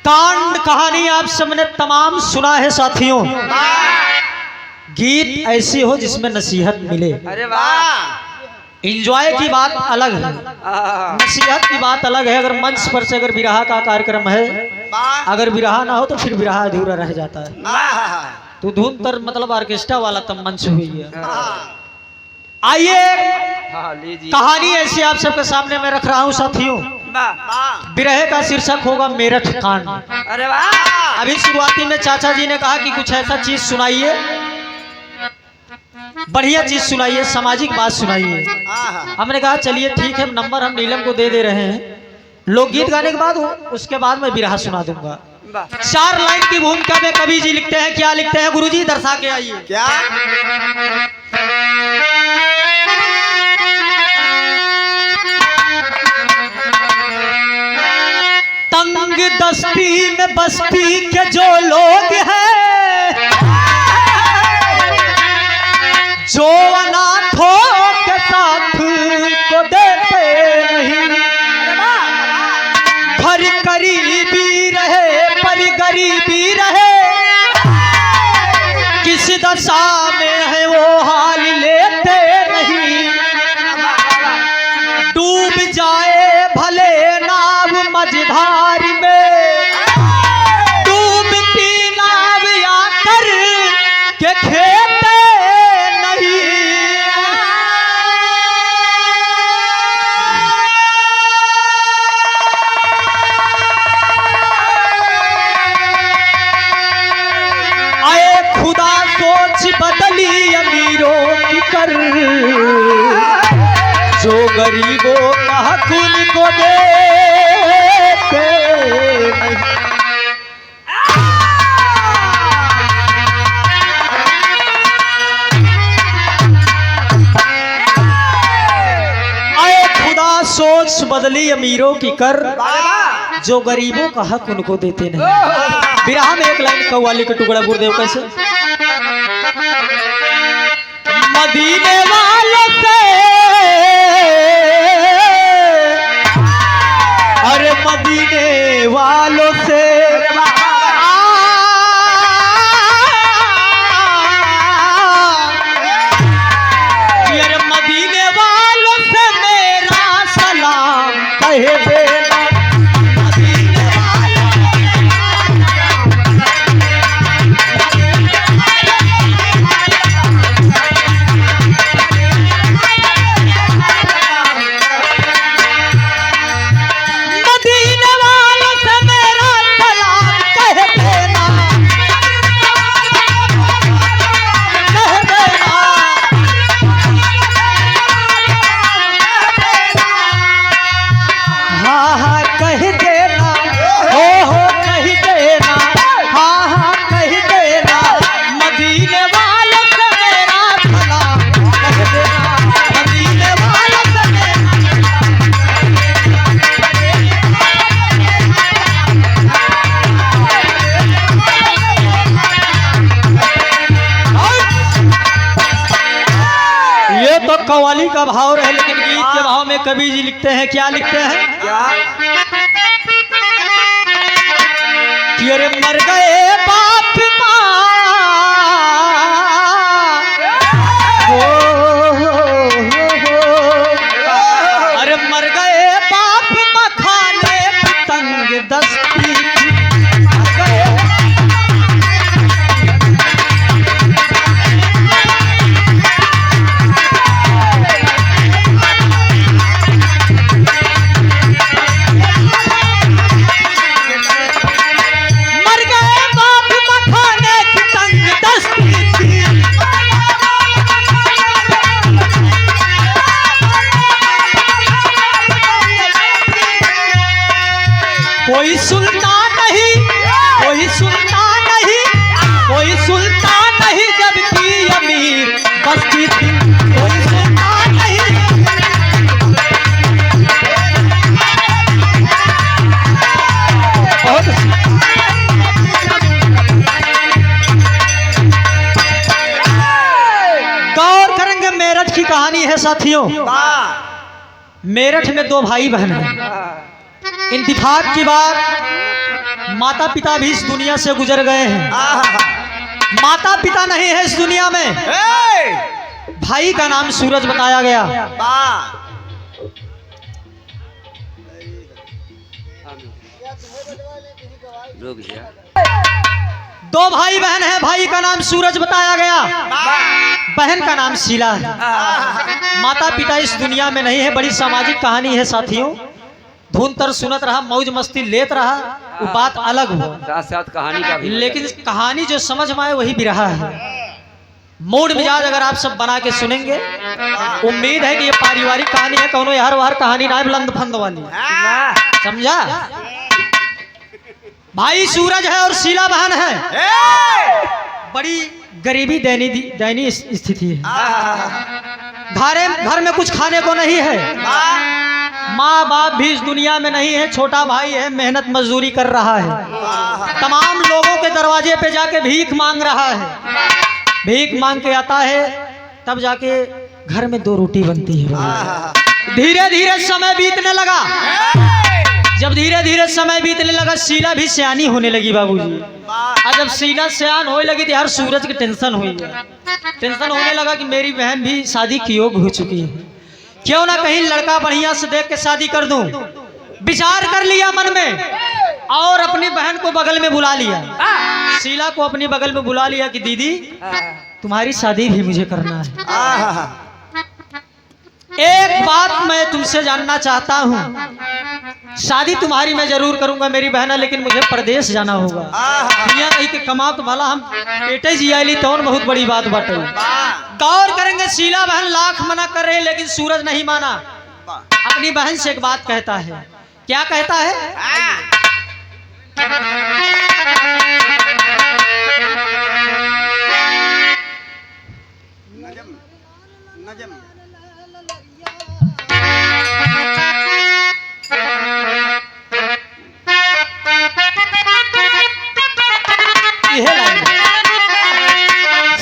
कांड कहानी आप सबने तमाम सुना है साथियों। गीत ऐसी हो जिसमें नसीहत मिले। अरे वाह, इंजॉय की बात अलग है, नसीहत की बात अलग है। अगर मंच पर से अगर विरहा का कार्यक्रम है, अगर विरहा ना हो तो फिर विरहा अधूरा रह जाता है। तो धुन तर मतलब ऑर्केस्ट्रा वाला तब मंच हुई है। आइए कहानी ऐसी आप सबके सामने मैं रख रहा हूँ साथियों। विरह का शीर्षक होगा मेरठ कांड। अरे वाह, अभी शुरुआती में चाचा जी ने कहा कि कुछ ऐसा चीज सुनाइए, बढ़िया चीज सुनाइए, सामाजिक बात सुनाइए। हमने कहा चलिए ठीक है, नंबर हम नीलम को दे रहे हैं। लोकगीत गाने के बाद उसके बाद मैं विरहा सुना दूंगा। 4 लाइन की भूमिका में कवि जी लिखते हैं। क्या लिखते हैं गुरुजी, दर्शा के आइए। क्या तंग दस्ती में बस्ती के जो लोग हैं, जो अनाथों के साथ को देते नहीं, घर गरीबी रहे पर गरीबी रहे, किस दशा में है वो हाल लेते नहीं। डूब जाए भले नाव मझधार में, डूबती नाव आकर के खेते नहीं। आए खुदा सोच बदली अमीरों की कर, जो गरीबों का हक उनको देते नहीं। आए खुदा सोच बदली अमीरों की कर, जो गरीबों का हक उनको देते नहीं। विरहा में एक लाइन कव्वाली का टुकड़ा गुरुदेव कैसे। मदीने वालों से, अरे मदीने वालों से अरे मदीने वालों से मेरा सलाम कह देना। तो कव्वाली का भाव रहे, लेकिन गीत के भाव में कवि जी लिखते हैं। क्या लिखते हैं कि अरे मर गए बाप माँ, अरे मर गए बाप माँ खाने तंग दस्ती। कोई सुल्तान नहीं, कोई सुल्तान नहीं, कोई सुल्तान नहीं, जबकि अमीर बस्ती थी। कोई सुल्तान नहीं, बहुत गौर करेंगे। मेरठ की कहानी है साथियों। मेरठ में 2 भाई बहन हैं। इंतफाक की बात, माता पिता भी इस दुनिया से गुजर गए हैं। माता पिता नहीं है इस दुनिया में। भाई का नाम सूरज बताया गया। दो भाई बहन है, भाई का नाम सूरज बताया गया, बहन का नाम शीला है। माता पिता इस दुनिया में नहीं है। बड़ी सामाजिक कहानी है साथियों। धुन तर सुनत रहा, मौज मस्ती लेत रहा, वो बात अलग हो, साथ साथ कहानी का भी, लेकिन कहानी जो समझ में आए वही बिरहा है। मूड मिजाज अगर आप सब बना के सुनेंगे, उम्मीद है कि ये पारिवारिक कहानी है, कौनो यार वार कहानी ना है बुलंद फंद वाली, समझा। भाई सूरज है और शीला बहन है। बड़ी गरीबी दयनीय स्थिति है। घर में कुछ खाने को नहीं है। माँ बाप भी इस दुनिया में नहीं है। छोटा भाई है, मेहनत मजदूरी कर रहा है, तमाम लोगों के दरवाजे पे जाके भीख मांग रहा है। भीख मांग के आता है, तब जाके घर में 2 रोटी बनती है। धीरे धीरे समय बीतने लगा। जब धीरे धीरे समय बीतने लगा, शीला भी सियानी होने लगी बाबूजी। और जब शीला सियान होने लगी तो यार सूरज की टेंशन हुई है। टेंशन होने लगा कि मेरी बहन भी शादी की योग हो चुकी है, क्यों ना कहीं लड़का बढ़िया से देख के शादी कर दूं। विचार कर लिया मन में और अपनी बहन को बगल में बुला लिया। शीला को अपनी बगल में बुला लिया कि दीदी तुम्हारी शादी भी मुझे करना है। एक बात मैं तुमसे जानना चाहता हूँ, शादी तुम्हारी मैं जरूर करूंगा मेरी बहना, लेकिन मुझे प्रदेश जाना होगा। दुनिया नहीं के कमा तो भला हम पेटे जियाली तो बहुत बड़ी बात बाटे। गौर करेंगे, शीला बहन लाख मना कर रहे, लेकिन सूरज नहीं माना। अपनी बहन से एक बात कहता है। क्या कहता है?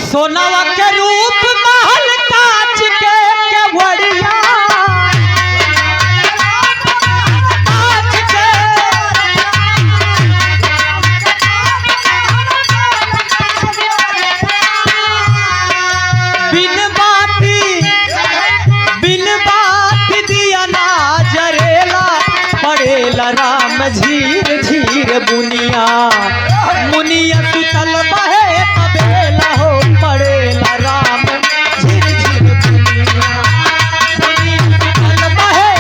सोनवा के रूप महल कांच के केवड़िया, कांच के बिन बाती दिया ना जरेला, पड़ेला राम झीर झीर बुनिया, मुनिया सुतल बहे तबेला हो, पड़ेला राम झिर झिर बुनिया, मुनिया सुतल बहे।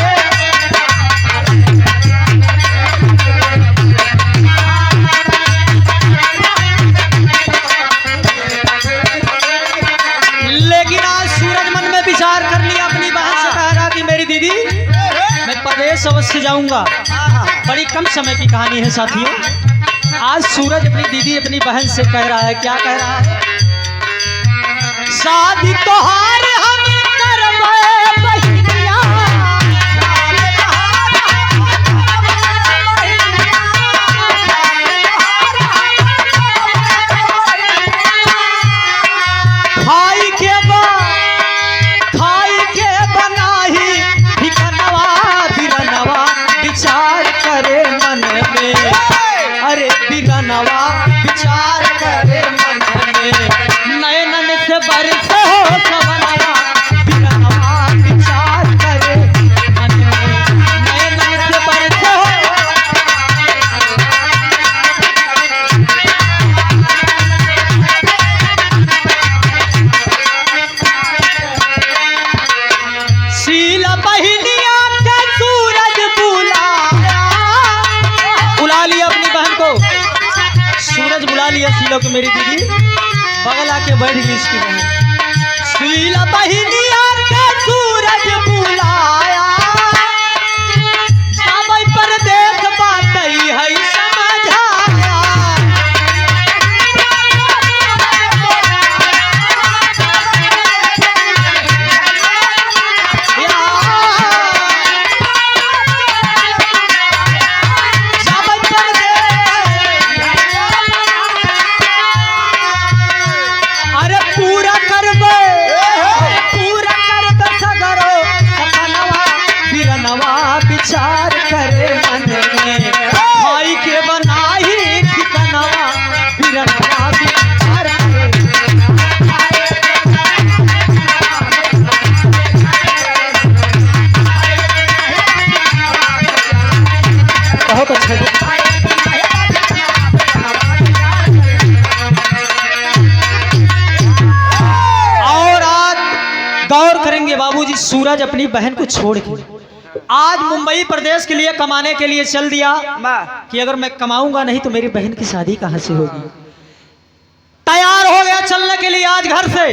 लेकिन आज सूरज मन में विचार कर लिया, अपनी बहन से कह रहा कि मेरी दीदी मैं प्रदेश अवश्य जाऊंगा। बड़ी कम समय की कहानी है साथियों। आज सूरज अपनी दीदी अपनी बहन से कह रहा है। क्या कह रहा है? शादी तोहार हम करबे बहिनिया, खाई के बनाही ठिकनवा बिरनवा, विचार करे मन में, अरे बिरनवा विचार करे मन में, नयनन से बरस हो सवनवा, बिरनवा विचार करे मन में, नयनन से बरस हो। शीला बहिनिया के सूरज बुला लिया अपनी बहन को। सूरज बुला लिया शीला को, मेरी दीदी बगल आके बैठ गई इसकी बहन। शीला बहिनिया के सूरज बुलाया, समय पर देख बात है समझाया। अरे पूरा करबे, पूरा बहुत अच्छा है। और आज गौर करेंगे बाबूजी, सूरज अपनी बहन को छोड़ के आज मुंबई प्रदेश के लिए कमाने के लिए चल दिया कि अगर मैं कमाऊंगा नहीं तो मेरी बहन की शादी कहां से होगी। तैयार हो गया चलने के लिए आज घर से,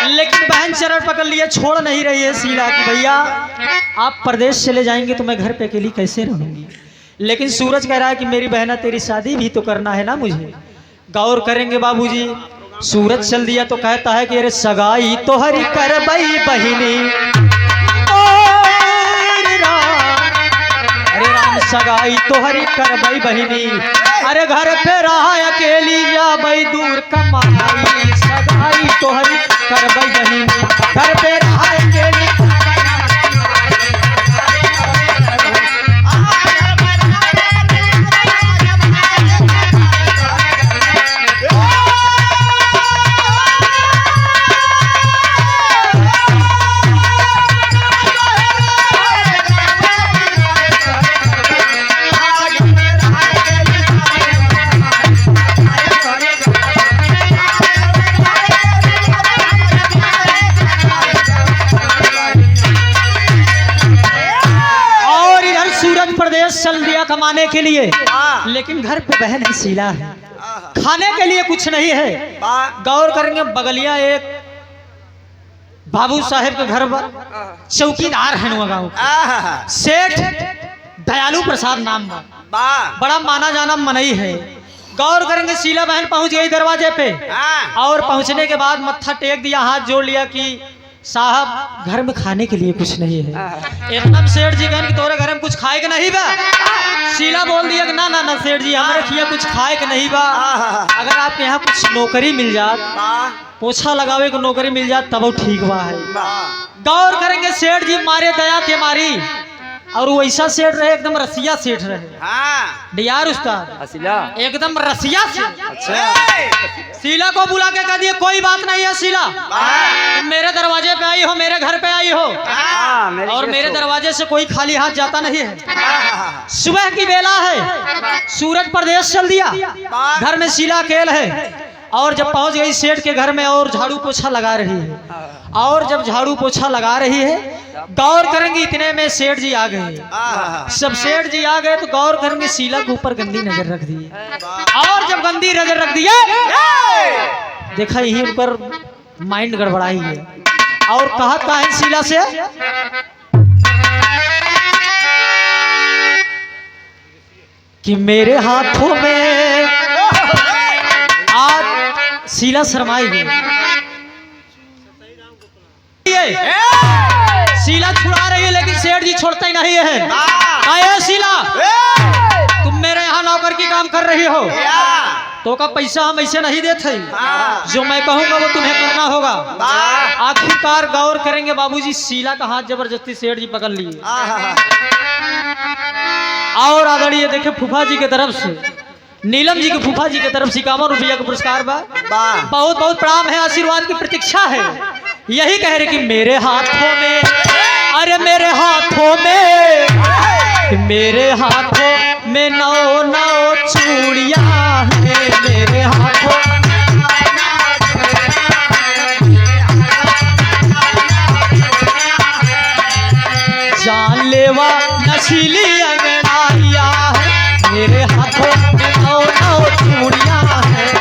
लेकिन बहन चरण पकड़ लिए, छोड़ नहीं रही है शीला कि भैया आप प्रदेश चले जाएंगे तो मैं घर पे अकेली कैसे रहूंगी। लेकिन सूरज कह रहा है कि मेरी बहना तेरी शादी भी तो करना है ना मुझे। गौर करेंगे बाबूजी, सूरज चल दिया तो कहता है कि अरे सगाई तो हरी कर बई बहिनी, अरे राम सगाई तो हरी कर बई बहिनी, अरे घर पे रहा अकेली या बई दूर कमाई, सगाई तो हरी कर बई बहिनी, घर पे रहा अकेली। चल दिया कमाने के लिए, लेकिन घर पे बहन है शीला है, खाने के लिए कुछ नहीं है। गौर करेंगे बगलिया एक बाबू साहेब के घर पर चौकीदार है गाँव सेठ दयालु प्रसाद नाम बड़ा माना जाना मनई है। गौर करेंगे शीला बहन पहुंच गई दरवाजे पे, और पहुंचने के बाद मत्था टेक दिया, हाथ जोड़ लिया कि साहब घर में खाने के लिए कुछ नहीं है। एकदम सेठ जी कहने कि तोरे घर में कुछ खाए के नहीं बा। शीला बोल दिया कि ना ना ना सेठ जी हमारे किया कुछ खाए के नहीं बा, अगर आप यहाँ कुछ नौकरी मिल जात, पोछा लगावे को नौकरी मिल जात तब ठीक बा है। गौर करेंगे सेठ जी मारे दया के मारी, और वैसा सेठ रहे एकदम रसिया सेठ रहे डियार उस्ताद, एकदम रसिया सेठ। शीला को बुला के कह दिए कोई बात नहीं है शीला, मेरे दरवाजे पे आई हो, मेरे घर पे आई हो, और मेरे दरवाजे से कोई खाली हाथ जाता नहीं है। सुबह की बेला है, सूरज प्रदेश चल दिया, घर में शीला अकेले है, और जब पहुंच गई सेठ के घर में और झाड़ू पोछा लगा रही है, और जब झाड़ू पोछा लगा रही है गौर करेंगे इतने में सेठ जी आ गए। सब सेठ जी आ गए तो गौर करेंगे शीला के ऊपर गंदी नजर रख दी, और जब गंदी नजर रख दिया देखा यही ऊपर माइंड गड़बड़ाई है, और कहा है शीला से कि मेरे हाथों में आज शीला शर्माई गई। शीला छुड़ा रही है लेकिन सेठ जी छोड़ता ही नहीं है। आए शीला तुम मेरे यहाँ नौकर की काम कर रही हो तो का पैसा हम ऐसे नहीं देते, जो मैं कहूँगा वो तुम्हें करना होगा। आखिरकार गौर करेंगे बाबूजी, शीला का हाथ जबरदस्ती सेठ जी पकड़ लिए, और आदरणीय देखे फूफा जी की तरफ से, नीलम जी के फूफा जी की तरफ से 51 रुपया का पुरस्कार बा। बहुत बहुत प्रणाम है, आशीर्वाद की प्रतीक्षा है। यही कह रहे कि मेरे हाथों में, अरे मेरे हाथों में, मेरे हाथों में 9 चूड़ियां हैं, मेरे हाथों जानलेवा नशीली अंगड़ाइयां है, मेरे हाथों में 9 चूड़ियां हैं।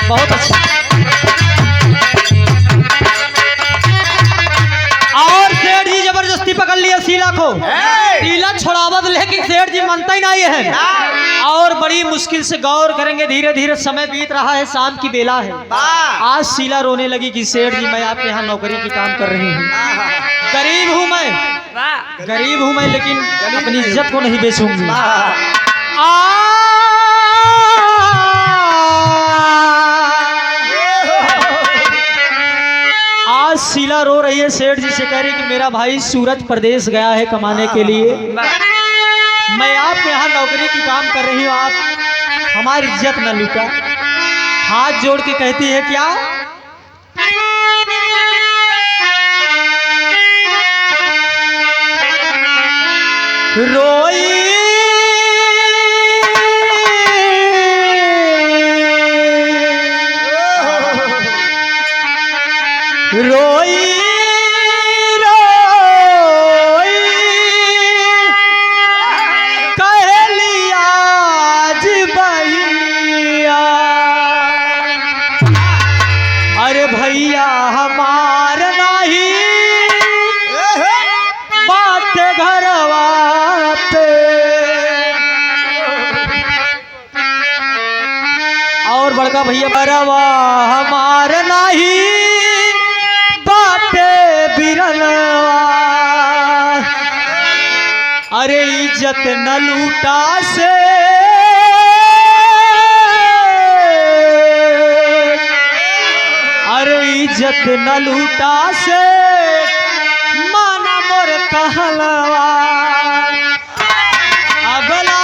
बहुत अच्छा। और सेठ जी जबरदस्ती पकड़ लिया शीला को, शीला छोड़ावत, लेकिन सेठ जी मानता ही नहीं है, और बड़ी मुश्किल से गौर करेंगे धीरे धीरे समय बीत रहा है, शाम की बेला है। आज शीला रोने लगी कि सेठ जी मैं आपके यहाँ नौकरी की काम कर रही हूँ, गरीब हूँ मैं, गरीब हूँ मैं, लेकिन अपनी इज्जत को नहीं बेचूंगी। आज शीला रो रही है, सेठ जी से कह रही कि मेरा भाई सूरज प्रदेश गया है कमाने के लिए, मैं आपके यहाँ नौकरी की काम कर रही हूँ, आप हमारी इज्जत न लूटा। हाथ जोड़ के कहती है क्या, रोई रोई रोई कहली आज भैया, अरे भैया हमार नहीं बात घरवा पे, और बड़का भैया बरवा हमार नहीं बिरलवा, अरे इज्जत न लूटा से अरे इज्जत न लूटा से माना मोर कहलवा, अगला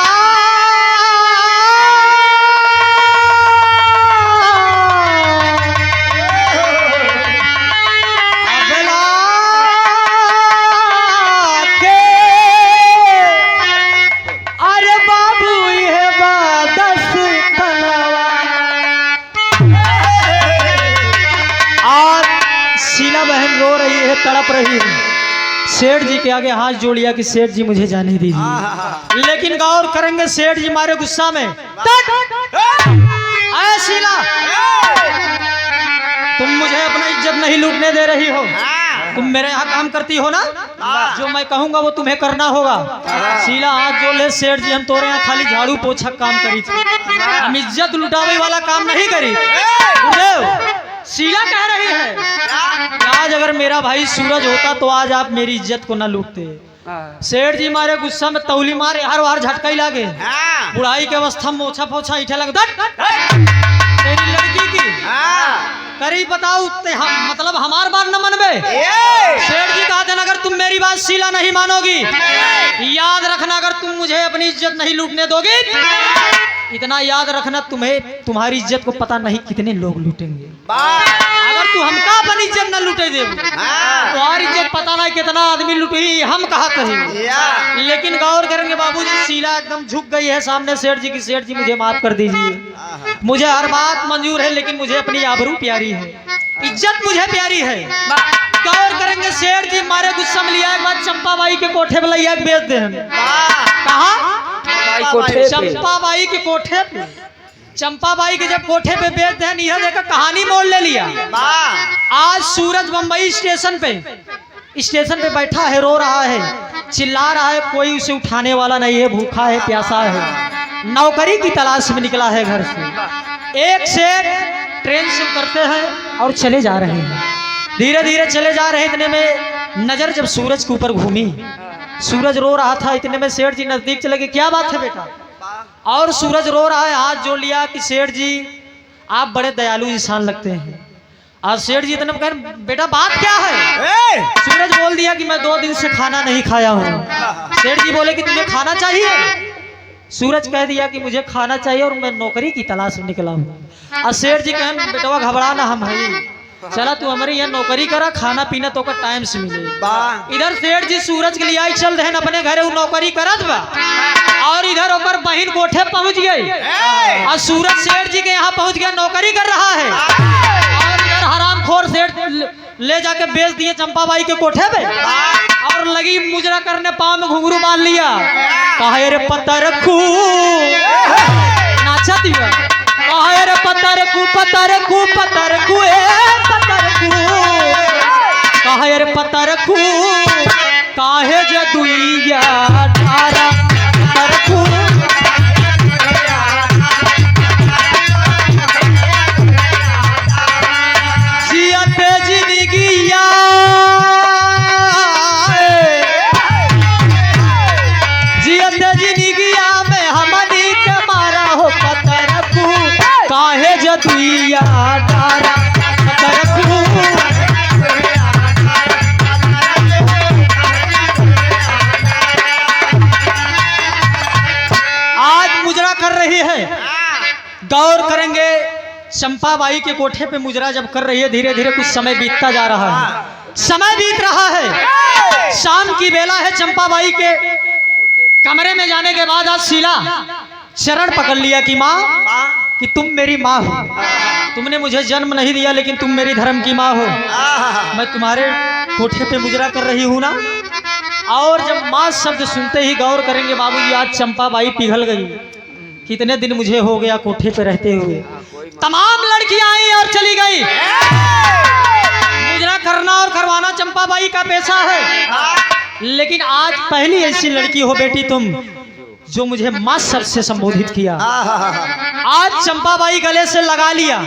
तड़प रही है। सेठ जी के आगे हाथ जोड़ लिया कि सेठ जी मुझे जाने दीजिए, लेकिन गौर करेंगे सेठ जी मारे गुस्सा में, आए शीला तुम मुझे अपना इज्जत नहीं लूटने दे रही हो, तुम मेरे यहाँ काम करती हो ना, जो मैं कहूँगा वो तुम्हें करना होगा। शीला हाथ जोड़ ले, सेठ जी हम तोरे यहाँ खाली झाड़ू पोछा काम करी थी, हम इज्जत लुटावे वाला काम नहीं करी। शीला कह रही है आज अगर मेरा भाई सूरज होता तो आज आप मेरी इज्जत को ना लूटते। सेठ जी मारे गुस्सा में तौली मारे, हर बार झटका ही लागे, बुढ़ाई के अवस्था में मोछा पोछा इठे लगे, तेरी लड़की की करी बताओ मतलब हमार बात न मनबे। सेठ जी कहते हैं अगर तुम मेरी बात शीला नहीं मानोगी, याद रखना अगर तुम मुझे अपनी इज्जत नहीं लूटने दोगी, इतना याद रखना तुम्हें तुम्हारी इज्जत को पता नहीं कितने लोग लूटेंगे। अगर तू हमका अपनी इज्जत न लूटे दे, तुम्हारी इज्जत पता नहीं कितना आदमी लूटी, हम कहा कहेंगे। लेकिन गौर करेंगे बाबूजी, शीला एकदम झुक गई है सामने सेठ जी की, सेठ जी मुझे माफ कर दीजिए, मुझे हर बात मंजूर है लेकिन मुझे अपनी आबरू प्यारी है, इज्जत मुझे प्यारी है। गौर करेंगे सेठ जी मारे गुस्सा में लिया एक बात चंपा बाई के कोठे पे लिया बेच दे, कहा चंपा बाई के कोठे पे, चंपा बाई के जब कोठे पे बेच दे, यह देखकर कहानी मोड़ ले लिया। आज सूरज बंबई स्टेशन पे बैठा है, रो रहा है, चिल्ला रहा है, कोई उसे उठाने वाला नहीं है, भूखा है, प्यासा है, नौकरी की तलाश में निकला है घर से। एक सेठ ट्रेन से उतरते हैं और चले जा रहे हैं, धीरे धीरे चले जा रहे हैं, इतने में नजर जब सूरज के ऊपर घूमी, सूरज रो रहा था, इतने में सेठ जी नजदीक चले गए, क्या बात है बेटा, और सूरज रो रहा है, हाथ जोड़ लिया कि सेठ जी आप बड़े दयालु इंसान लगते हैं। और सेठ जी इतने कह बेटा बात क्या है, सूरज बोल दिया कि मैं 2 दिन से खाना नहीं खाया हूँ। सेठ जी बोले कि तुम्हें खाना चाहिए, सूरज कह दिया कि मुझे खाना चाहिए और मैं नौकरी की तलाश में निकला हूँ। और सेठ जी कहें बेटवा घबरा ना, हम है, चला तू हमारे यहाँ नौकरी करा, खाना पीना तो का टाइम से मिले। इधर सेठ जी सूरज के लिए आई चल रहे अपने घरे, वो नौकरी करत बा, और इधर ओकर बहिन कोठे पहुंच गई, और सूरज सेठ जी के यहाँ पहुंच गया, नौकरी कर रहा है, और इधर हरामखोर सेठ ले जाके बेच दिए चंपा बाई के कोठे पे, और लगी मुजरा करने, पाँव में घुंघरू बांध लिया, कहा रे पत्थर खू नाचा दिया, कहा रे पत्थर खू पत्थर खू पत्थर खू पत्थर खू, कहा रे पत्थर खू काहे जदुइया धारा पत्थर खू, जियते जिंदगिया जियते जिंदगिया में हमनी के मारा हो पत्थर खू काहे जदुइया धारा पत्थर खू। चंपाबाई के कोठे पे मुजरा जब कर रही है, धीरे धीरे कुछ समय बीतता जा रहा है। समय बीत रहा है, शाम की बेला है। चंपाबाई के कमरे में जाने के बाद आज शीला शरण पकड़ लिया कि माँ, कि तुम मेरी माँ हो। तुमने मुझे जन्म नहीं दिया, लेकिन तुम मेरी धर्म की माँ हो। मैं तुम्हारे कोठे पे मुजरा कर रही हूँ ना। और जब माँ शब्द सुनते ही गौर करेंगे बाबूजी, आज चंपाबाई पिघल गई। कितने दिन मुझे हो गया कोठे पे रहते हुए। तमाम लड़कियां आई और चली गई। मुजरा करना और करवाना चंपाबाई का पेशा है। लेकिन आज पहली ऐसी लड़की हो बेटी तुम, जो मुझे माँ शब्द से संबोधित किया। आज चंपाबाई गले से लगा लिया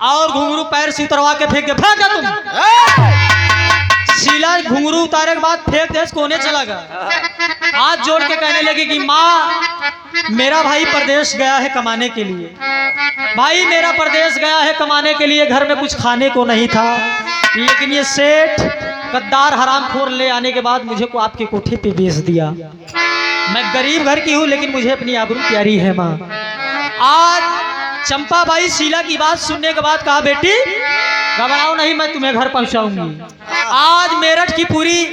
और घुंघरू पैर से उतरवा के फेंक फेंका तुम। शीला घुंघरू उतारे के बाद फेंक दे, कोने चला गया। हाथ जोड़ के कहने लगी कि माँ, मेरा भाई परदेश गया है कमाने के लिए। भाई मेरा परदेश गया है कमाने के लिए, घर में कुछ खाने को नहीं था। लेकिन ये सेठ गद्दार हरामखोर ले आने के बाद मुझे को आपके कोठे पे बेच दिया। मैं गरीब घर की हूँ, लेकिन मुझे अपनी आबरू प्यारी है माँ। आज चंपाबाई शीला की बात सुनने के बाद कहा, बेटी घबराओ नहीं, मैं तुम्हें घर पहुँचाऊंगी। आज मेरठ की पूरी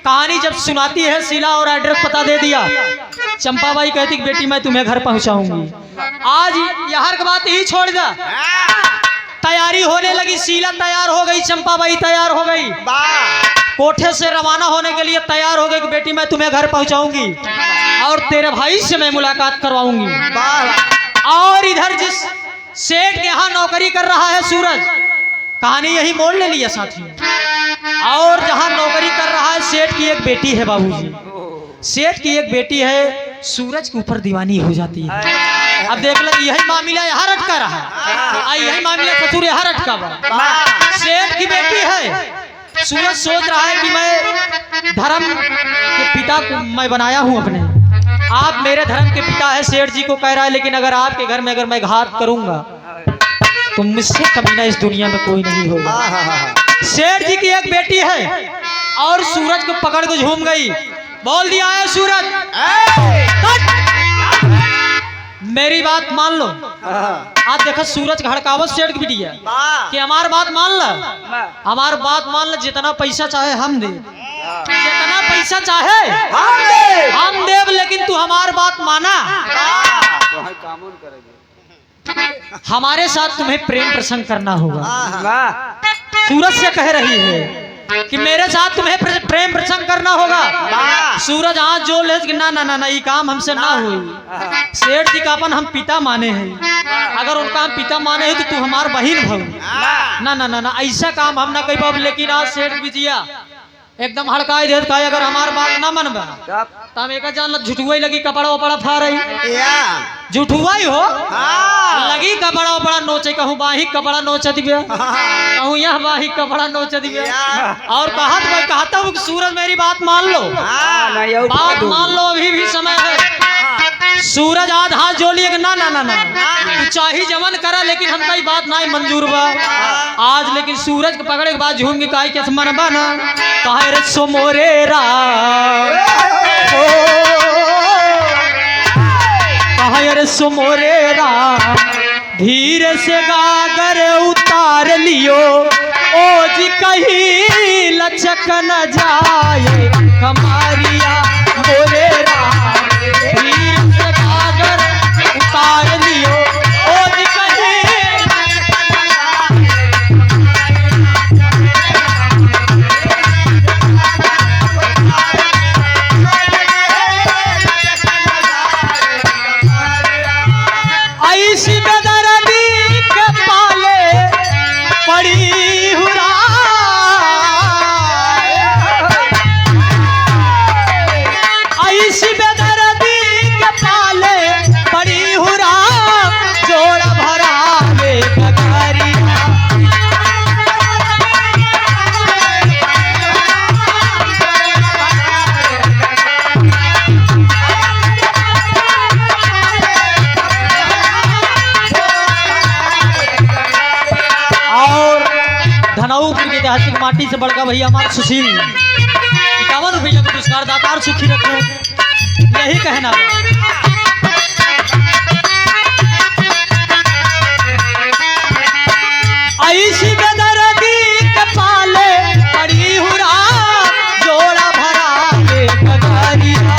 कहानी जब सुनाती है शीला और एड्रेस पता दे दिया। चंपाबाई कहती कि बेटी मैं तुम्हें घर पहुंचाऊंगी। आज यहाँ की बात ही छोड़ दा। तैयारी होने लगी, शीला तैयार हो गई, चंपाबाई तैयार हो गई, कोठे से रवाना होने के लिए तैयार हो गई कि बेटी मैं तुम्हें घर पहुंचाऊंगी और तेरे भाई से मैं मुलाकात करवाऊंगी। और इधर जिस सेठ के यहाँ नौकरी कर रहा है सूरज, कहानी यही मोड़ ले लिया साथी। और जहाँ नौकरी कर रहा है सेठ की एक बेटी है बाबूजी। सेठ की एक बेटी है, सूरज के ऊपर दीवानी हो जाती है। अब देख लो, यही मामला यहाँ अटका रहा, यही मामला ससुर यहाँ अटका हुआ। सेठ की बेटी है, सूरज सोच रहा है कि मैं धर्म के पिता को मैं बनाया हूँ अपने, आप मेरे धर्म के पिता है। सेठ जी को कह रहा है, लेकिन अगर आपके घर में अगर मैं घात करूंगा तो मुझसे कभी ना इस दुनिया में कोई नहीं होगा। सेठ जी की एक बेटी है और सूरज को पकड़ के झूम गई, बोल दिया है सूरज, मेरी बात मान लो। आज देखो सूरज हड़कावत सेठ की बेटी है कि हमार बात मान लो, हमार बात मान लो, जितना पैसा चाहे हम दे, जितना पैसा चाहे हम देव, लेकिन तू हमार बात माना, हमारे साथ तुम्हें प्रेम प्रसंग करना होगा। सूरज से कह रही है कि मेरे साथ तुम्हें प्रेम प्रसंग करना होगा। सूरज हाथ जोड़ ले कि ना ना ना ना, ये काम हमसे ना हुई। सेठ जी का अपन हम पिता माने हैं, अगर उनका हम पिता माने हैं तो तू हमार बहन भव। ना ना ना ना, ऐसा काम हम ना कही बाब। लेकिन आज सेठ बिजिया एकदम हड़काई देत का, अगर हमार बात ना मनबा तो हम एक जान झुठुआ लगी, कपड़ा वपड़ा फाड़ी, झुठुआ ही हो लगी, कपड़ा वपड़ा नोचे, कहूँ बाही कपड़ा नोच दिव्या, कहूँ यह बाही कपड़ा नोच दिव्या। और कहता हूँ सूरज मेरी बात मान लो, बात मान लो, अभी भी समय है। सूरज आज हाथ जोड़ लिए, ना ना ना ना, तू चाहे जमन करा, लेकिन हमका बात ना मंजूर बा आज। लेकिन सूरज को पकड़े के बाद झूम के कहा कि मन बना कहे रे सो मोरे रा, कहे रे सो मोरे रा, धीरे से गागर उतार लियो, ओ जी कहीं लचक न जाए कमारिया मोरे रा, धीरे से गागर उतार लियो, ओ जी कहीं ऐसी बेदर्दी के पाले पड़ी हुरा, ऐसी बेदर्दी के पाले पड़ी हुरा, जोड़ा भरा ले बगारिया। धनौपुर की ऐतिहासिक माटी से बड़का भैया हमारे सुशील 51 रुपये का पुरस्कार दातार सुखी रखे, यही कहना। ऐसी बेदर्दी के पाले पड़ी हुरा जोड़ा भरा रे गगरिया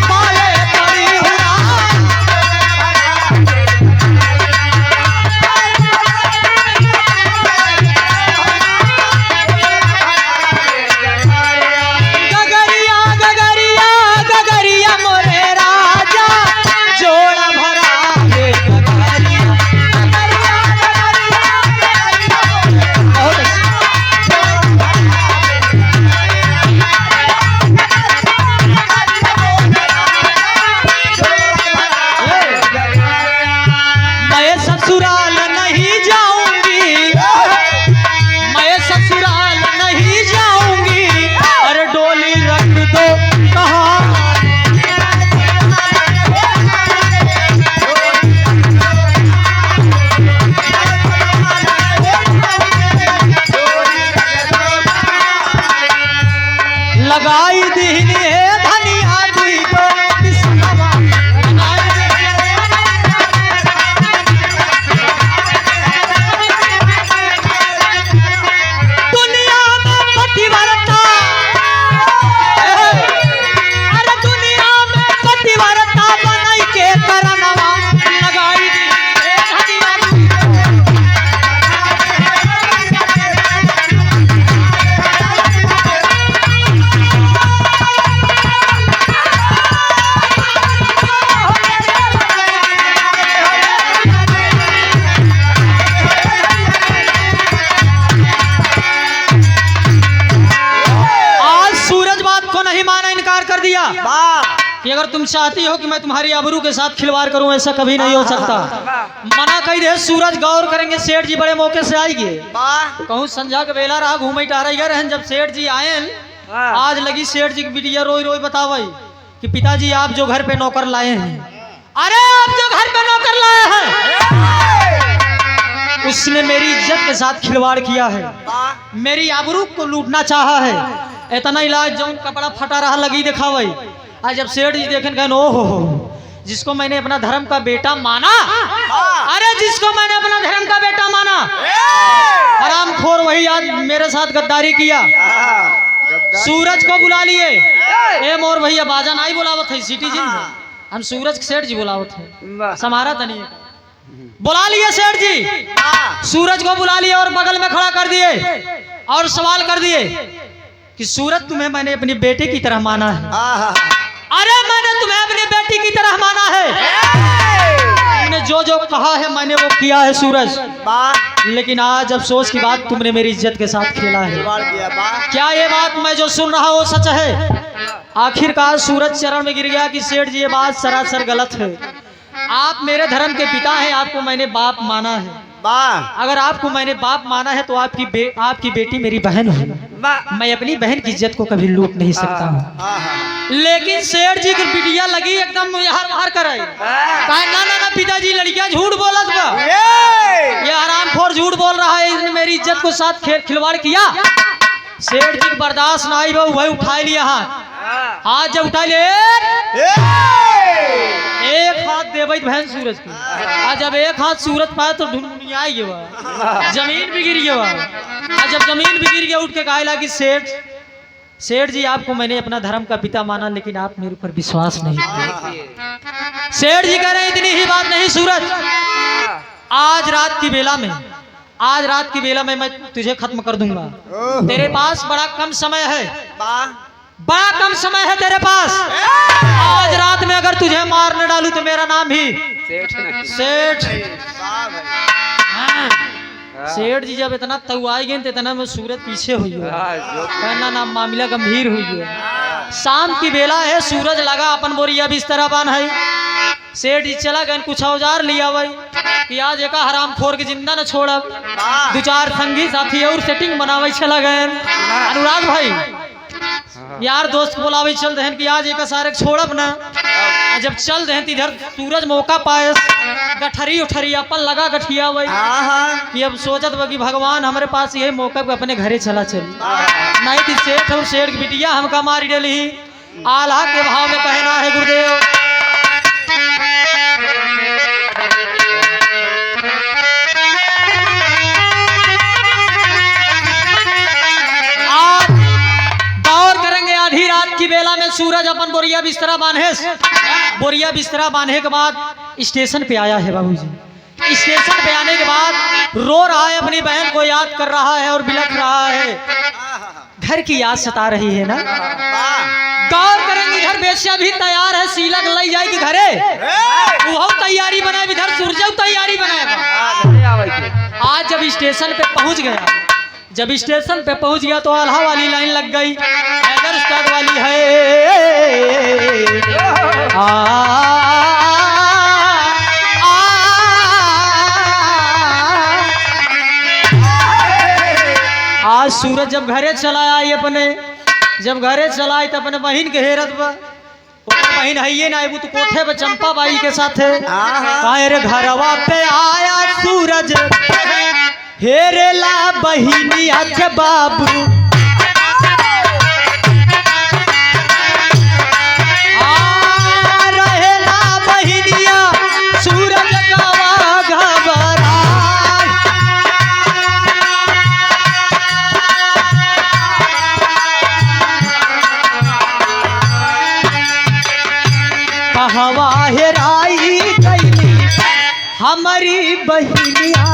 पाले पड़ी हुरा गगरिया गगरिया गगरिया मोरे राजा जोड़ा भरा रे गगरिया बहुत अच्छा। मैं ससुराल नहीं जाऊंगी मैं ससुराल नहीं जाऊंगी अरे डोली रख दो कहाँ लगाई दीनी है धनिया दुई को बिस्वा दुनिया में पतिव्रता अरे दुनिया में पतिव्रता बनाई के करनवा लगाई दीनी है धनिया दुई को आज सूरज बात को नहीं माना इनकार कर दिया कि अगर तुम चाहती हो कि मैं तुम्हारी आबरू के साथ खिलवाड़ करूं ऐसा कभी नहीं हो सकता मना कही दे सूरज गौर करेंगे सेठ जी बड़े मौके से आएंगे कहूँ संझा के बेला रहा घूमे टहरा रहन जब सेठ जी आए आज लगी सेठ जी की बिटिया रोई रोई बतावई कि पिताजी आप जो घर पे नौकर लाए हैं अरे आप जो घर पे नौकर लाए हैं उसने मेरी इज्जत के साथ खिलवाड़ किया है मेरी आबरू को लूटना चाहा है इतना इलाज जो कपड़ा फटा रहा लगी दिखावई आज जब सेठ जी देखें कहन ओहो जिसको मैंने अपना धर्म का बेटा माना अरे जिसको मैंने अपना धर्म का बेटा माना हरामखोर वही आज मेरे साथ गद्दारी किया सूरज को बुला लिए ए मोर भैया बाजा नहीं बुलावत है सिटी जी हम सूरज सेठ जी बुलावत है समारा तनी बुला लिए सेठ जी सूरज को बुला लिए और बगल में खड़ा कर दिए और सवाल कर दिए कि सूरज तुम्हें मैंने अपनी बेटे की तरह माना है अरे मैंने तुम्हें अपनी बेटी की तरह माना है तुमने जो जो कहा है मैंने वो किया है सूरज लेकिन आज अफसोस की बात तुमने मेरी इज्जत के साथ खेला है क्या ये बात मैं जो सुन रहा हूँ सच है आखिरकार सूरज चरण में गिर गया कि सेठ जी ये बात सरासर गलत है आप मेरे धर्म के पिता हैं आपको मैंने बाप माना है अगर आपको मैंने बाप माना है तो आपकी बेटी मेरी बहन है मैं अपनी बहन की इज्जत को कभी लूट नहीं सकता हूँ लेकिन सेठ जी की बिटिया लगी एकदम हार कराई ना ना पिताजी लड़कियां झूठ बोला ये हरामखोर झूठ बोल रहा है इसने मेरी इज्जत को साथ खिलवाड़ किया सेठ जी बर्दाश्त ना आई वही उठा लिया हाथ जब उठा लिए एक हाथ देवई बहन सूरज की आज जब एक हाथ सूरज पाए तो ढुनढुनिया गया जमीन भी गिर गया आज जब जमीन भी गिर गया उठ के कहा कि सेठ जी आपको मैंने अपना धर्म का पिता माना लेकिन आप मेरे ऊपर विश्वास नहीं किए सेठ जी कह रहे इतनी ही बात नहीं सूरज आज रात की बेला में मैं तुझे खत्म कर दूंगा तेरे पास बड़ा कम समय है तेरे पास आज रात में अगर तुझे मार न डालू तो मेरा नाम भी सेठ सेठ जी जब इतना तवाई गए तो इतना में सूरज पीछे हुई कहना ना मामला गंभीर हुई है शाम की बेला है सूरज लगा अपन बोरिया बिस्तर बान है सेठ जी चला गए कुछ औजार लिया भाई कि आज एक हरामखोर के जिंदा न छोड़ब दो चार संगी साथी और सेटिंग बनावे चला गए अनुराग भाई यार दोस्त बोलावे चल दहन कि आज एक सारे छोड़ब ना जब चल दहन इधर सूरज मौका पाए गठरी उठरी अपन लगा गठिया भाई कि अब सोचत कि भगवान हमारे पास यही मौका पे अपने घरे चला चली नहीं थी सेठ और शेठ की बिटिया हमका मारी डली आल्हा के भाव में कहना है गुरुदेव सूरज अपन बोरिया बिस्तरा बांधे, बोरिया बिस्तरा बांधे के बाद स्टेशन पे आया है बाबूजी। स्टेशन पे आने के बाद रो रहा है, अपनी बहन को याद कर रहा है और बिलख रहा है। घर की याद सता रही है ना। गौर करेंगे इधर बेश्या भी तैयार है, सीला लई जाएगी घरे, वो तैयारी बनाए, इधर सूरज तैयारी बनाएगा। आज जब स्टेशन पे पहुंच गया, जब स्टेशन पे पहुंच गया तो आल्हा वाली लाइन लग गई, हैदर उस्ताद वाली है। आज सूरज जब घरे चला आई अपने, जब घरे चला आई तो अपने बहन के हेरत बा, बहन है ना वो तो कोठे पे चंपा बाई के साथ है। रे घरवा पे आया सूरज हेरेला बहिनिया के बाबू, रहेला बहिनिया सूरज गवा घबरा। कहवा हेराई गई हमारी बहिनिया,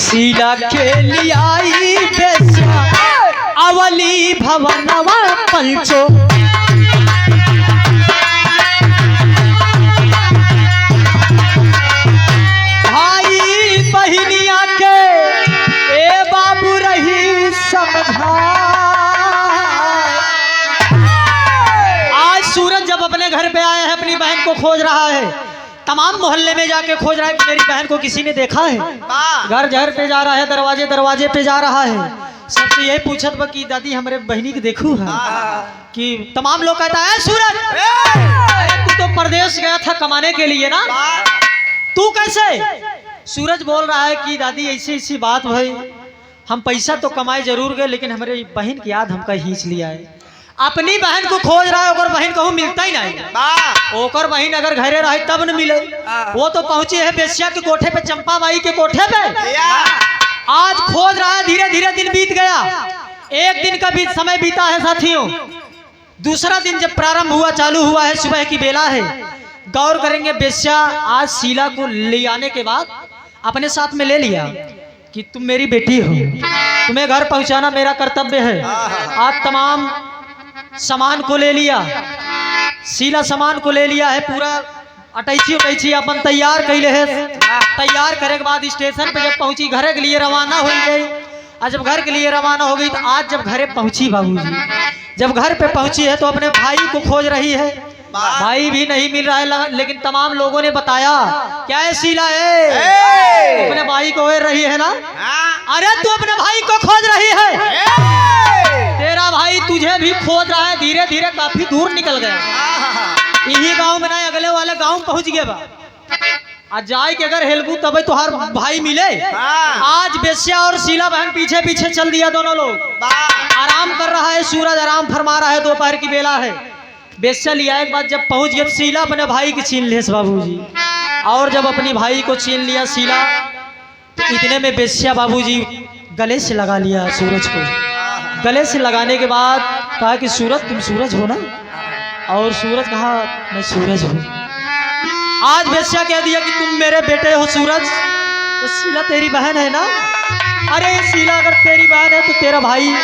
सीला के लियाई बेस्या अवली भवनवा पंचो, भाई बहिनिया के ए बाबू रही समझा। आज सूरज जब अपने घर पे आया है, अपनी बहन को खोज रहा है, तमाम मोहल्ले में जाके खोज रहा है कि मेरी बहन को किसी ने देखा है। घर घर पे जा रहा है, दरवाजे दरवाजे पे जा रहा है, सबसे यही पूछत बा कि दादी हमारे बहनी के देखू है कि तमाम लोग कहता है सूरज तू तो परदेश गया था कमाने के लिए ना, तू कैसे? सूरज बोल रहा है कि दादी ऐसी ऐसी बात भाई, हम पैसा तो कमाए जरूर गए लेकिन हमारे बहन की याद हमका खींच लिया है। अपनी बहन को खोज रहा है, ओकर बहन कहूँ मिलता ही नहीं। ओकर बहन अगर घरे रहे तब न मिले, वो तो पहुंची है बेश्या के कोठे पे, चंपा बाई के कोठे पे। आज खोज रहा है, धीरे धीरे दिन बीत गया। एक दिन का भी समय बीता है साथियों, दूसरा दिन जब प्रारंभ हुआ, चालू हुआ है, सुबह की बेला है। गौर करेंगे बेश्या आज शीला को ले आने के बाद अपने साथ में ले लिया कि तुम मेरी बेटी हो, तुम्हें घर पहुंचाना मेरा कर्तव्य है। आज तमाम सामान को ले लिया, शीला सामान को ले लिया है, पूरा अटैची उटैची अपन तैयार कैले है। तैयार करे के बाद स्टेशन पे जब पहुंची, घर के लिए रवाना हो गई। और जब घर के लिए रवाना हो गई तो आज जब घरे पहुंची बाबूजी, जब घर पे पहुंची है तो अपने भाई को खोज रही है। भाई भी नहीं मिल रहा है, लेकिन तमाम लोगों ने बताया क्या है शीला है अपने भाई को खोज रही है ना। अरे तू अपने भाई को खोज रही है, तेरा भाई तुझे भी खोज रहा है। धीरे धीरे काफी दूर निकल गया, यही गांव में नहीं अगले वाले गांव पहुंच गया बा। आज जाए के अगर हेल्पू तब तुहार भाई मिले। आज बेश्या और शीला बहन पीछे पीछे चल दिया, दोनों लोग आराम कर रहा है, सूरज आराम फरमा रहा है, दोपहर की बेला है। बेश्या लिया एक बार जब पहुंच गया, शीला अपने भाई की छीन ले बाबूजी, और जब अपनी भाई को छीन लिया शीला तो इतने में बेश्या बाबूजी गले से लगा लिया सूरज को। गले से लगाने के बाद कहा कि सूरज तुम सूरज हो ना, और सूरज कहा मैं सूरज हूँ। आज बेश्या कह दिया कि तुम मेरे बेटे हो सूरज, तो शीला तेरी बहन है ना। अरे शीला अगर तेरी बहन है तो तेरा भाई,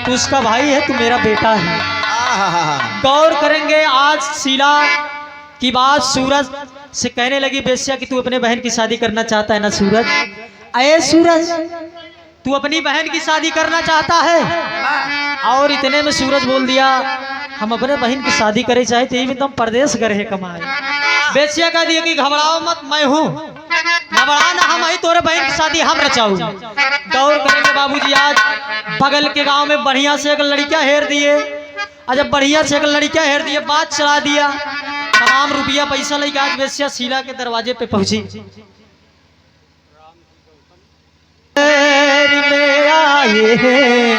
तू उसका भाई है, तू मेरा बेटा है। गौर करेंगे आज शीला की बात सूरज से कहने लगी बेश्या कि तू अपने बहन की शादी करना चाहता है ना सूरज। अरे सूरज तू अपनी बहन की शादी करना चाहता है। और इतने में सूरज बोल दिया हम अपने बहन की शादी करे चाहे तो भी तुम परदेश गए है कमाए। बेश्या कह दिया कि घबराओ मत, मैं हूँ, घबराना, हम ही तोरे बहन की शादी हम रचाऊ। गौर करेंगे बाबूजी आज बगल के गांव में बढ़िया से एक लड़कियां हेर दिए, और जब बढ़िया से एक लड़कियां हेर दिए, बात चला दिया, इनाम रुपया पैसा लेके आज वेश्या शीला के दरवाजे पे पहुंची। में आए हैं,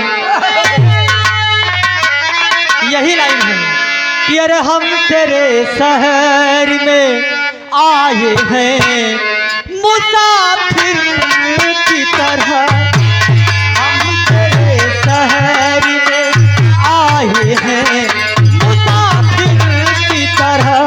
यही लाइन है कि अरे हम तेरे शहर में आए हैं मुसाफिर की तरह, हम तेरे शहर में आए हैं मुसाफिर की तरह।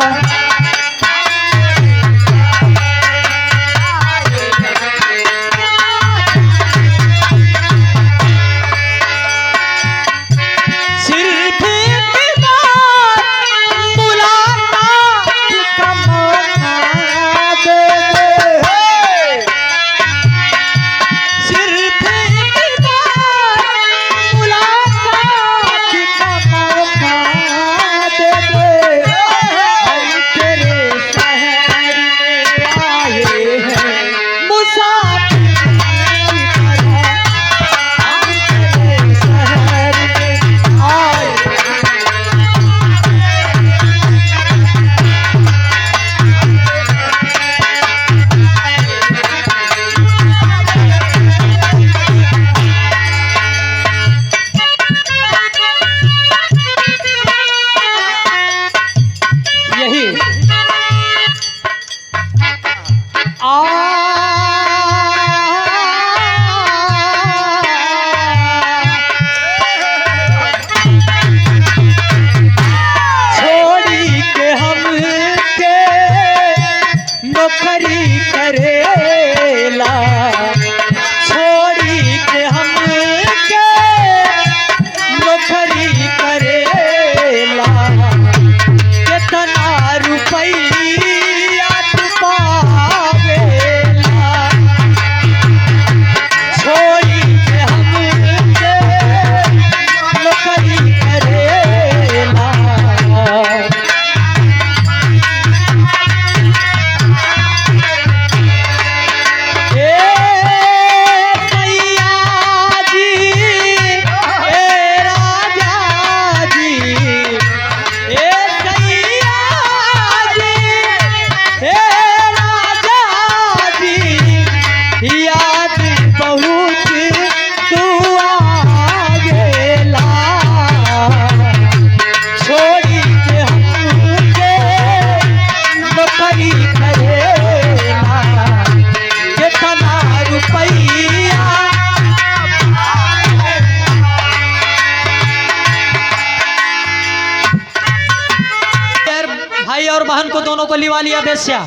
और बहन को दोनों को लिवा लिया बेस्या।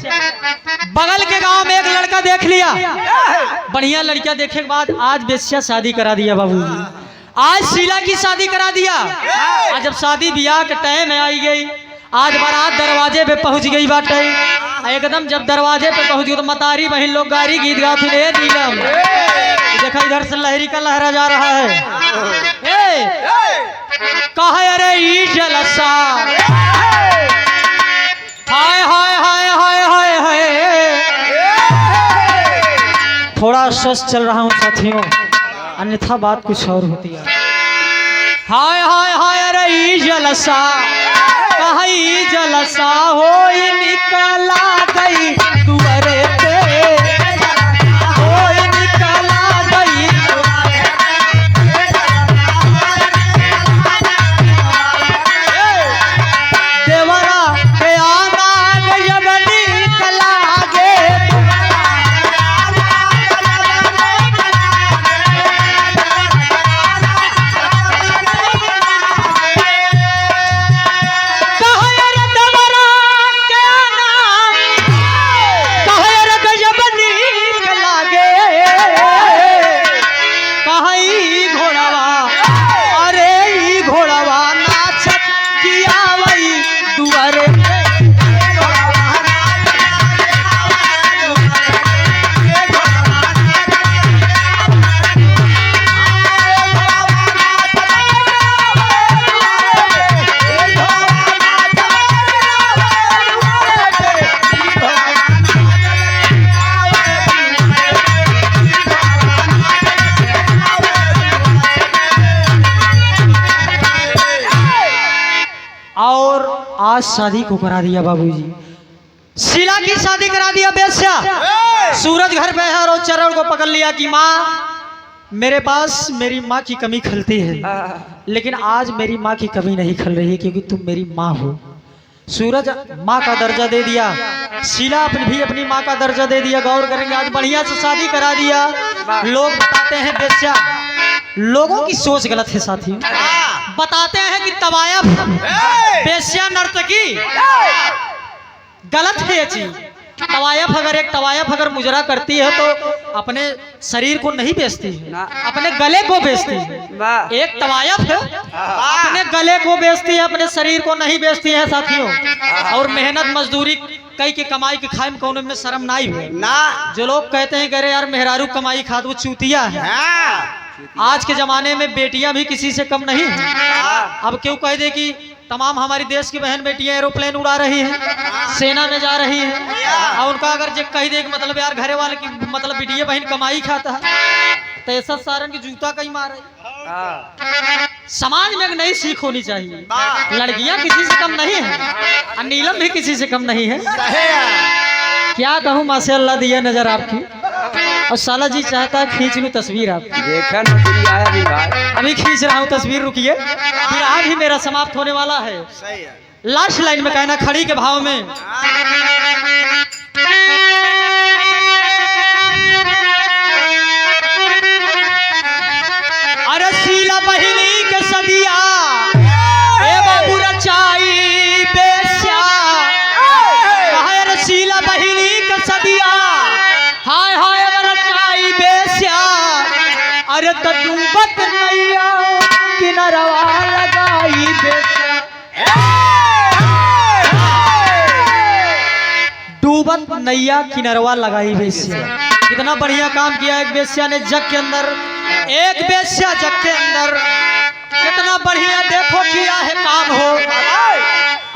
बगल के गांव में एक लड़का देख लिया, बढ़िया लड़का देखे के बाद आज बेस्या शादी करा दिया बाबूजी। आज शीला की शादी करा दिया। आज जब शादी ब्याह के टाइम में आई गई, आज बारात दरवाजे पे पहुंच गई बाटे। एकदम जब दरवाजे पे पहुंच गई तो मतारी बहन लोग गारी गीत गाती रे नीलम, देखा इधर से लहरी का लहरा जा रहा है। कहे अरे ई जलसा, हाय हाय हाय हाय हाय हाय। थोड़ा स्वस्थ चल रहा हूँ साथियों, अन्यथा बात कुछ और होती है। हाय हाय हाय अरे ई जलसा, कहीं जलसा हो निकला गई दुआरे पे, हो निकला गई देवरा पे आना जब निकला गे। आज शादी को करा दिया बाबूजी, शीला की शादी करा दिया बेस्या। सूरज घर पे है और चरण को पकड़ लिया कि माँ मेरे पास मेरी माँ की कमी खलती है, लेकिन आज मेरी माँ की कमी नहीं खल रही क्योंकि तुम मेरी माँ हो। सूरज माँ का दर्जा दे दिया, शीला अपनी माँ का दर्जा दे दिया। गौर करेंगे आज बढ़िया से शादी करा दिया। लोग बताते हैं बेस्या, लोगों की सोच गलत है साथी। बताते हैं कि तवायफ बेस्या नर्तकी गलत है ये चीज। तवायफ अगर मुजरा करती है तो अपने शरीर को नहीं बेचती है, अपने गले को बेचती है। एक तवायफ है अपने गले को बेचती है, अपने शरीर को नहीं बेचती है साथियों। और मेहनत मजदूरी कई के कमाई के खाए में कौन में शर्म नहीं है ना। जो लोग कहते हैं अरे यार मेहरारू कमाई खाद वो चूतिया है। आज के जमाने में बेटियां भी किसी से कम नहीं है। अब क्यों कह दे कि तमाम हमारी देश की बहन बेटियां एरोप्लेन उड़ा रही हैं, सेना में जा रही हैं, और उनका अगर कह दे कि मतलब यार घरे वाले की मतलब बेटिया बहन कमाई खाता है तो ऐसा सारन की जूता कहीं मारे। समाज में एक नई सीख होनी चाहिए, लड़कियां किसी से कम नहीं है और नीलम भी किसी से कम नहीं है। क्या कहूँ माशाअल्लाह दिया नजर आपकी, और साला जी चाहता है खींच लूं तस्वीर आपकी। देखा अभी खींच रहा हूँ तस्वीर, रुकिए। विराह भी मेरा समाप्त होने वाला है। लास्ट लाइन में कहना खड़ी के भाव में, अरे शीला बहिनी के सदिया ए बाबू रचाई बेस्या। अरे शीला बहिनी के सदिया हाय हाय रचाई बेस्या। अरे तो डूबत नैया किनारवा लगाई बेस्या। डूबत नैया किनारवा लगाई बेस्या। कितना बढ़िया काम किया एक बेस्या ने जग के अंदर, एक बेस्या जग के अंदर कितना बढ़िया देखो किया है काम हो।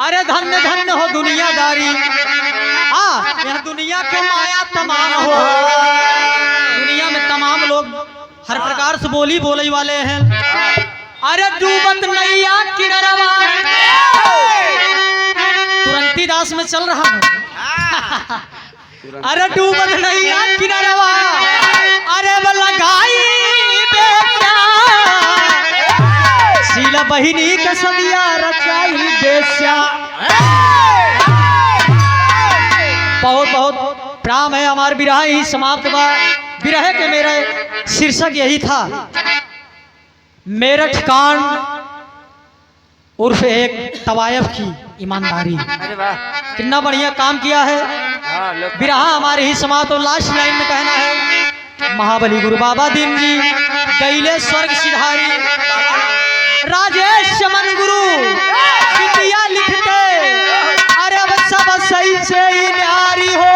अरे धन्य धन्य हो दुनियादारी, यह दुनिया के माया तमाम हो। दुनिया में तमाम लोग हर प्रकार से बोले वाले हैं। अरे डूबत नैया किनारवा, तुरंती दास में चल रहा हूँ। अरे डूबत नैया किनारवा, अरे लगाई बेस्या। शीला बहिनी का सदिया रचाई बेस्या। बहुत बहुत प्राम है। हमार विरह ही समाप्त हुआ। विरह के मेरा शीर्षक यही था, मेरठ कांड उर्फ एक तवायफ की ईमानदारी। कितना बढ़िया काम किया है। विरह हमारे ही समाप्त। और लास्ट लाइन में कहना है, महाबली गुरु बाबा दीन जी गईले स्वर्ग सिधारी। राजेश चमन गुरु विद्या लिखते, अरे अब सब सही से ही न्यारी हो।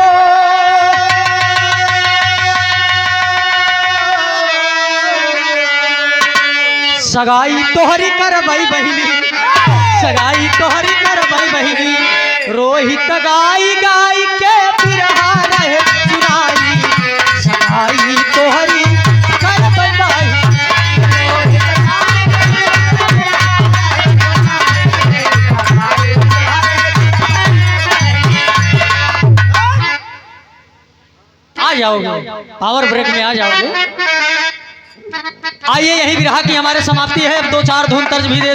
सगाई तोहरी कर भाई बहिनी, सगाई तोहरी कर भाई बहिनी। रोहित गाई गाई के बिरहा रहे चुराई। सगाई तोहरी कर भाई बहिनी। आ जाओगे, पावर ब्रेक में आ जाओगे। आइए यही विरह की हमारे समाप्ति है। अब 2-4 धुन तर्ज भी दे